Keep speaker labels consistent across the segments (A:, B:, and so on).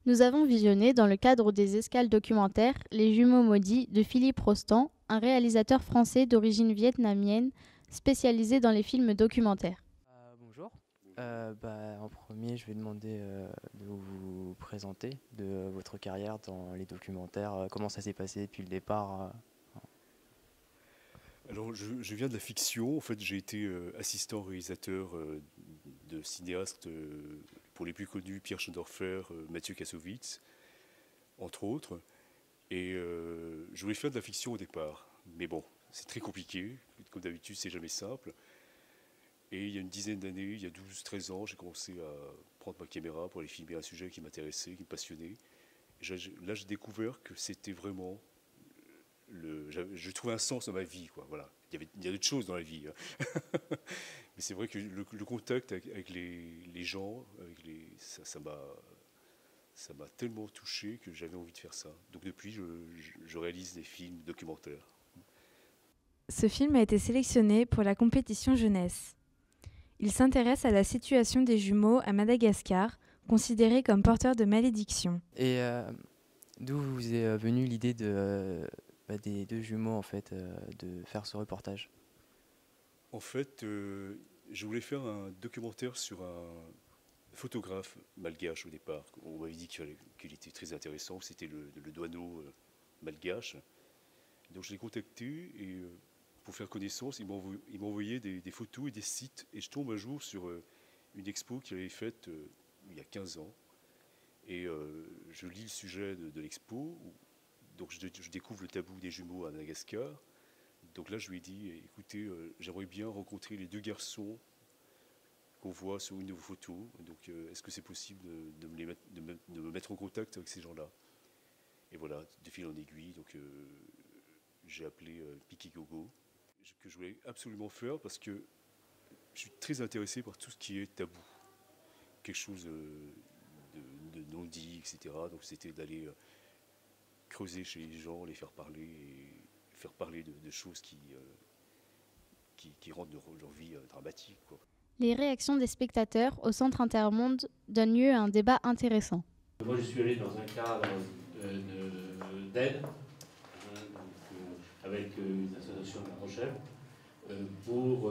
A: Nous avons visionné, dans le cadre des escales documentaires, Les Jumeaux Maudits de Philippe Rostand, un réalisateur français d'origine vietnamienne spécialisé dans les films documentaires.
B: Bonjour. En premier, je vais demander de vous présenter de votre carrière dans les documentaires. Comment ça s'est passé depuis le départ
C: Alors, je viens de la fiction. En fait, j'ai été assistant réalisateur de cinéastes, pour les plus connus, Pierre Schoendorfer, Mathieu Kassovitz, entre autres. Et je voulais faire de la fiction au départ. Mais bon, c'est très compliqué. Comme d'habitude, c'est jamais simple. Et il y a une dizaine d'années, il y a 12-13 ans, j'ai commencé à prendre ma caméra pour aller filmer un sujet qui m'intéressait, qui me passionnait. Et là, j'ai découvert que c'était vraiment... Je trouvais un sens dans ma vie, quoi. Voilà. Il y a d'autres choses dans la vie. Mais c'est vrai que le contact avec les gens, ça m'a tellement touché que j'avais envie de faire ça. Donc depuis, je réalise des films documentaires.
D: Ce film a été sélectionné pour la compétition jeunesse. Il s'intéresse à la situation des jumeaux à Madagascar, considérés comme porteurs de malédiction.
B: Et d'où vous est venue l'idée des deux jumeaux, en fait, de faire ce reportage?
C: En fait, je voulais faire un documentaire sur un photographe malgache au départ. On m'avait dit qu'il était très intéressant, c'était le douaneau malgache. Donc je l'ai contacté et pour faire connaissance, il m'a envoyé des photos et des sites. Et je tombe un jour sur une expo qu'il avait faite il y a 15 ans. Et je lis le sujet de l'expo. Donc je découvre le tabou des jumeaux à Madagascar. Donc là, je lui ai dit, écoutez, j'aimerais bien rencontrer les deux garçons qu'on voit sur une de vos photos. Donc est-ce que c'est possible de me mettre en contact avec ces gens-là? Et voilà, de fil en aiguille, donc j'ai appelé Piki Gogo, que je voulais absolument faire parce que je suis très intéressé par tout ce qui est tabou. Quelque chose de non dit, etc. Donc c'était d'aller creuser chez les gens, les faire parler et faire parler de choses qui rendent leur vie dramatique, quoi.
A: Les réactions des spectateurs au Centre Intermonde donnent lieu à un débat intéressant.
E: Moi, je suis allé dans un cadre d'aide avec une association de La Rochelle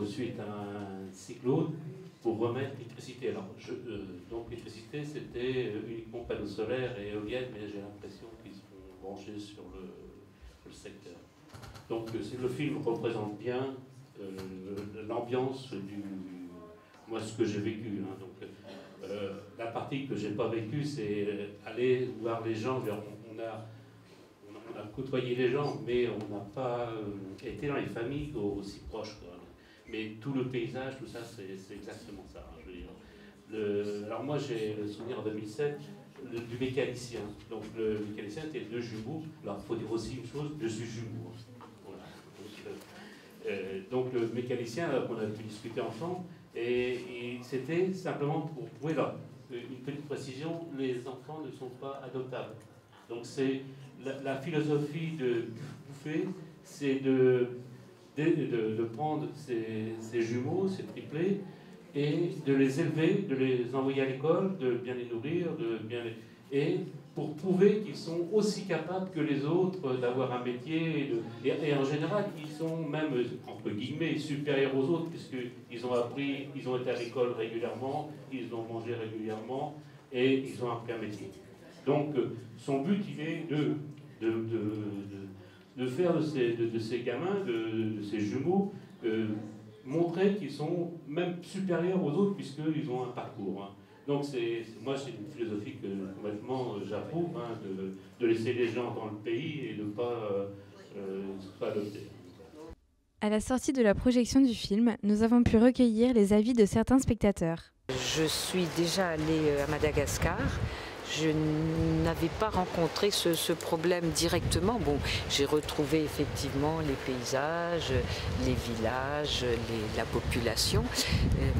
E: suite à un cyclone, pour remettre l'électricité. Alors, donc l'électricité, c'était uniquement panneaux solaires et éoliennes, mais j'ai l'impression qu'ils sont branchés sur le secteur. Donc le film représente bien l'ambiance moi, ce que j'ai vécu. Hein. Donc, la partie que j'ai pas vécue, c'est aller voir les gens. On a côtoyé les gens, mais on n'a pas été dans les familles aussi proches, quoi. Mais tout le paysage, tout ça, c'est exactement ça. Hein, je veux dire. Alors moi, j'ai le souvenir en 2007 du mécanicien. Donc le mécanicien était deux jumeaux. Alors il faut dire aussi une chose, je suis jumeau. Voilà. Donc le mécanicien, on a pu discuter ensemble, et c'était simplement pour prouver là, une petite précision, les enfants ne sont pas adoptables. Donc c'est la philosophie de Bouffet, c'est de prendre ces jumeaux, ces triplés, et de les élever, de les envoyer à l'école, de bien les nourrir, et pour prouver qu'ils sont aussi capables que les autres d'avoir un métier. Et en général, ils sont même, entre guillemets, supérieurs aux autres, puisqu'ils ont appris, ils ont été à l'école régulièrement, ils ont mangé régulièrement, et ils ont appris un métier. Donc, son but, il est de faire de ces gamins, de ces jumeaux, montrer qu'ils sont même supérieurs aux autres, puisqu'ils ont un parcours. Hein. Donc moi, c'est une philosophie que complètement j'approuve, hein, de laisser les gens dans le pays et de ne pas adopter.
D: À la sortie de la projection du film, nous avons pu recueillir les avis de certains spectateurs.
F: Je suis déjà allée à Madagascar. Je n'avais pas rencontré ce problème directement. Bon, j'ai retrouvé effectivement les paysages, les villages, la population,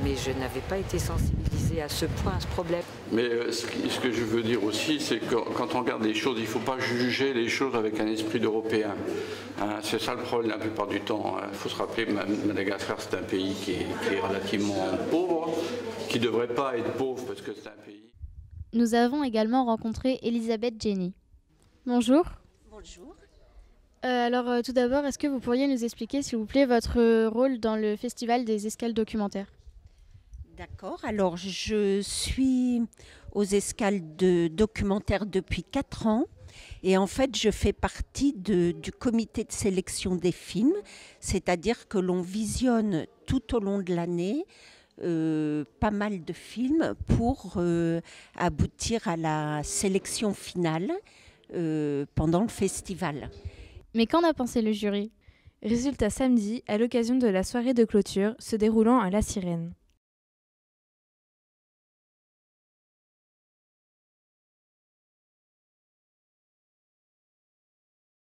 F: mais je n'avais pas été sensibilisée à ce point, à ce problème.
G: Mais ce que je veux dire aussi, c'est que quand on regarde les choses, il ne faut pas juger les choses avec un esprit d'Européen. Hein, c'est ça le problème la plupart du temps. Il faut se rappeler que Madagascar, c'est un pays qui est relativement pauvre, qui ne devrait pas être pauvre parce que c'est un pays...
A: Nous avons également rencontré Elisabeth Jenny. Bonjour.
H: Bonjour.
A: Alors tout d'abord, est-ce que vous pourriez nous expliquer, s'il vous plaît, votre rôle dans le Festival des escales documentaires ?
H: D'accord. Alors, je suis aux escales de documentaires depuis 4 ans. Et en fait, je fais partie du comité de sélection des films. C'est-à-dire que l'on visionne tout au long de l'année pas mal de films pour aboutir à la sélection finale pendant le festival.
A: Mais qu'en a pensé le jury ?
D: Résultat samedi, à l'occasion de la soirée de clôture se déroulant à La Sirène.